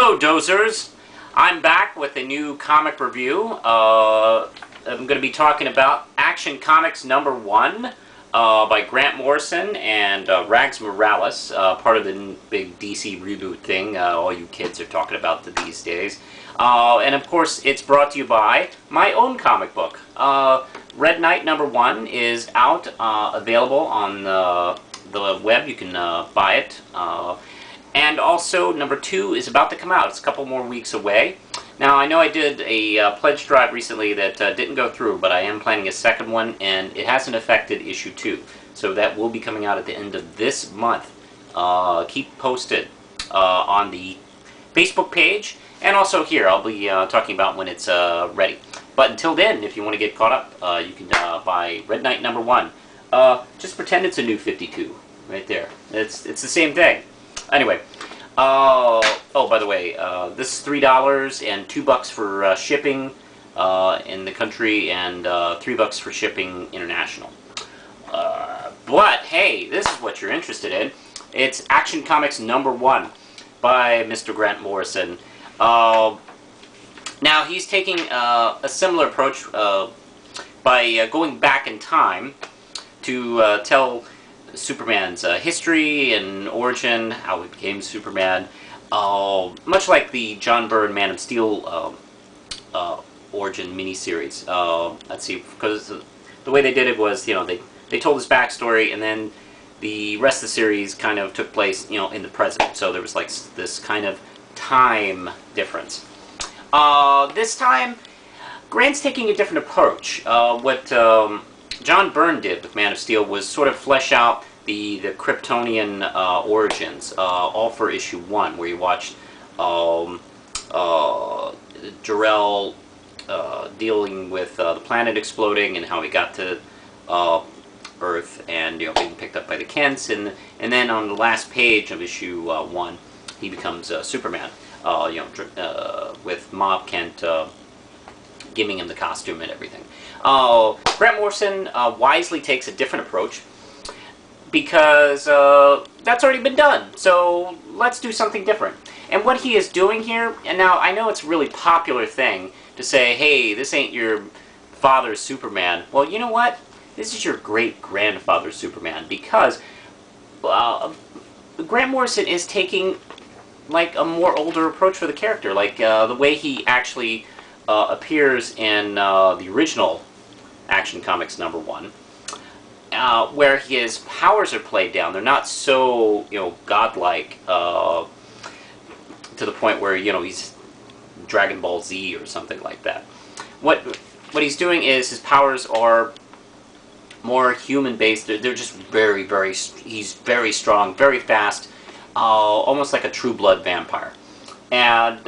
Hello, Dozers! I'm back with a new comic review. I'm going to be talking about Action Comics #1 by Grant Morrison and Rags Morales, part of the big DC reboot thing all you kids are talking about these days. And of course, it's brought to you by my own comic book. Red Knight #1 is out, available on the web. You can buy it. And also, #2 is about to come out. It's a couple more weeks away. Now, I know I did a pledge drive recently that didn't go through, but I am planning a second one, and it hasn't affected issue 2. So that will be coming out at the end of this month. Keep posted on the Facebook page, and also here. I'll be talking about when it's ready. But until then, if you want to get caught up, you can buy Red Knight #1. Just pretend it's a new 52 right there. It's the same thing. Anyway, oh, by the way, this is $3 and $2 for shipping in the country, and $3 for shipping international. But hey, this is what you're interested in. It's Action Comics #1 by Mr. Grant Morrison. Now he's taking a similar approach by going back in time to tell Superman's history and origin, how he became Superman, much like the John Byrne Man of Steel origin miniseries. Let's see, because the way they did it was, they told his backstory, and then the rest of the series kind of took place, in the present. So there was like this kind of time difference. This time, Grant's taking a different approach. What John Byrne did with Man of Steel was sort of flesh out the Kryptonian origins, all for issue 1, where you watched Jor-El dealing with the planet exploding and how he got to Earth, and being picked up by the Kents, and then on the last page of issue 1, he becomes Superman, with Mob Kent giving him the costume and everything. Grant Morrison wisely takes a different approach, because that's already been done. So let's do something different. And what he is doing here, and now I know it's a really popular thing to say, hey, this ain't your father's Superman. Well, you know what? This is your great-grandfather's Superman, because Grant Morrison is taking like a more older approach for the character, like the way he actually appears in the original Action Comics #1, where his powers are played down. They're not so, godlike to the point where, he's Dragon Ball Z or something like that. What he's doing is his powers are more human-based. They're just he's very strong, very fast, almost like a true blood vampire. And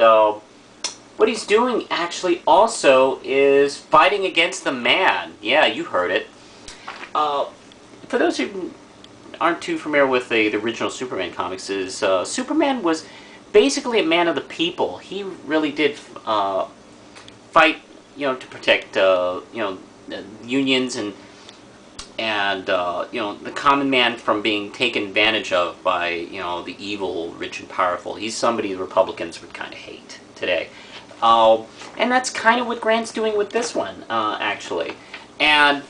what he's doing actually also is fighting against the Man. Yeah, you heard it. For those who aren't too familiar with the original Superman comics, Superman was basically a man of the people. He really did fight, to protect, unions and the common man from being taken advantage of by, the evil, rich and powerful. He's somebody the Republicans would kind of hate today. And that's kind of what Grant's doing with this one, actually. And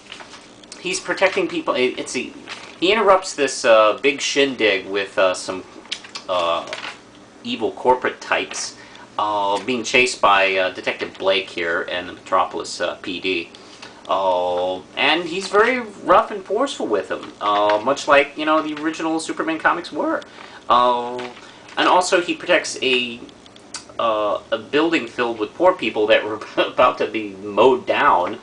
he's protecting people. He interrupts this big shindig with some evil corporate types being chased by Detective Blake here and the Metropolis PD. And he's very rough and forceful with them, much like, the original Superman comics were. And also he protects a building filled with poor people that were about to be mowed down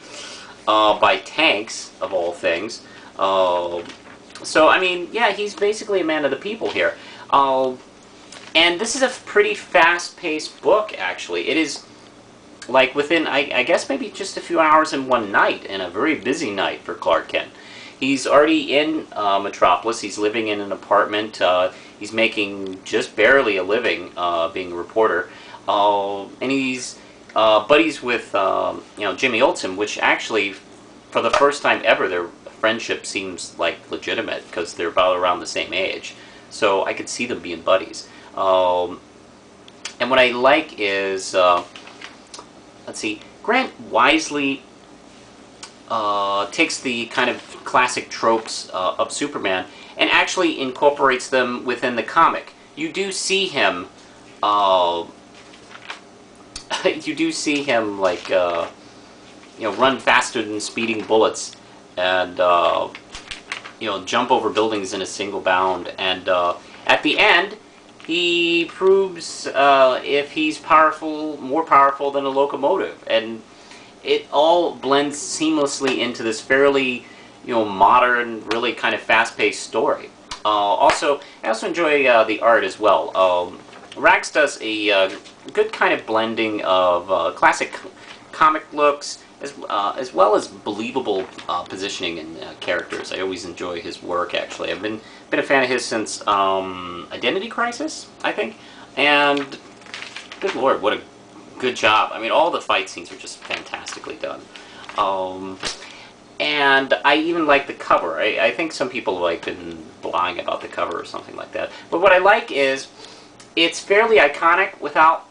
by tanks, of all things. So, I mean, yeah, he's basically a man of the people here. And this is a pretty fast-paced book, actually. It is, like, within, I guess, maybe just a few hours in one night, and a very busy night for Clark Kent. He's already in Metropolis. He's living in an apartment. He's making just barely a living being a reporter. And he's buddies with, Jimmy Olsen, which actually, for the first time ever, their friendship seems like legitimate, because they're about around the same age. So I could see them being buddies. And what I like is, let's see, Grant wisely takes the kind of classic tropes of Superman and actually incorporates them within the comic. You do see him, you do see him like, run faster than speeding bullets, and jump over buildings in a single bound. And at the end, he proves if he's more powerful than a locomotive, and it all blends seamlessly into this fairly, modern, really kind of fast-paced story. I also enjoy the art as well. Rags does a good kind of blending of classic comic looks as well as believable positioning and characters. I always enjoy his work. Actually, I've been a fan of his since Identity Crisis, I think. And good lord, what a good job! I mean, all the fight scenes are just fantastically done. And I even like the cover. I think some people have been lying about the cover or something like that. But what I like is it's fairly iconic without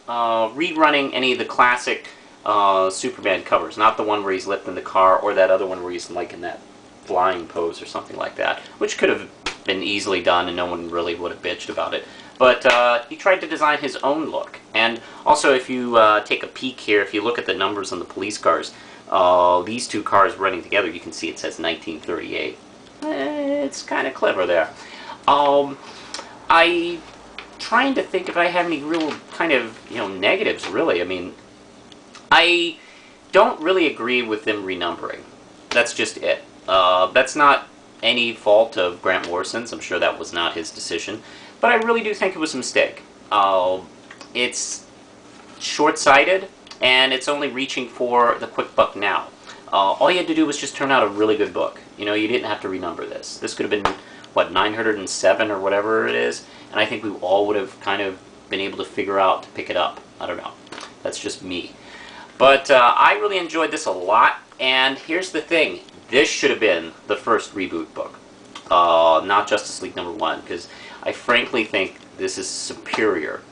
rerunning any of the classic Superman covers. Not the one where he's lifting the car, or that other one where he's like in that flying pose or something like that, which could have been easily done and no one really would have bitched about it. But he tried to design his own look. And also, if you take a peek here, if you look at the numbers on the police cars, these two cars running together, you can see it says 1938. It's kind of clever there. I trying to think if I have any real kind of negatives. Really, I mean, I don't really agree with them renumbering. That's just it. That's not any fault of Grant Morrison's. I'm sure that was not his decision. But I really do think it was a mistake. It's short-sighted, and it's only reaching for the quick buck now. All you had to do was just turn out a really good book. You didn't have to renumber this. This could have been, what, 907 or whatever it is, and I think we all would have kind of been able to figure out to pick it up. I don't know. That's just me. But I really enjoyed this a lot, and here's the thing. This should have been the first reboot book, not Justice League #1, because I frankly think this is superior.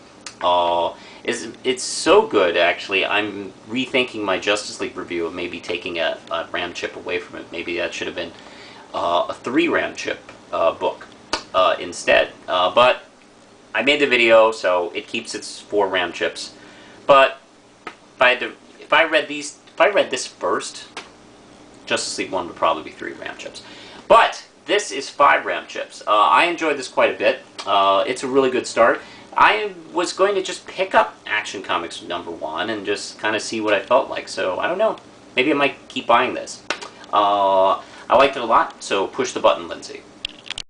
It's so good, actually. I'm rethinking my Justice League review of maybe taking a RAM chip away from it. Maybe that should have been a 3 RAM chip book instead. But I made the video, so it keeps its 4 RAM chips. But if I read this first, Justice League 1 would probably be 3 RAM chips. But this is 5 RAM chips. I enjoyed this quite a bit. It's a really good start. I was going to just pick up Action Comics #1 and just kind of see what I felt like. So, I don't know. Maybe I might keep buying this. I liked it a lot, so push the button, Lindsay.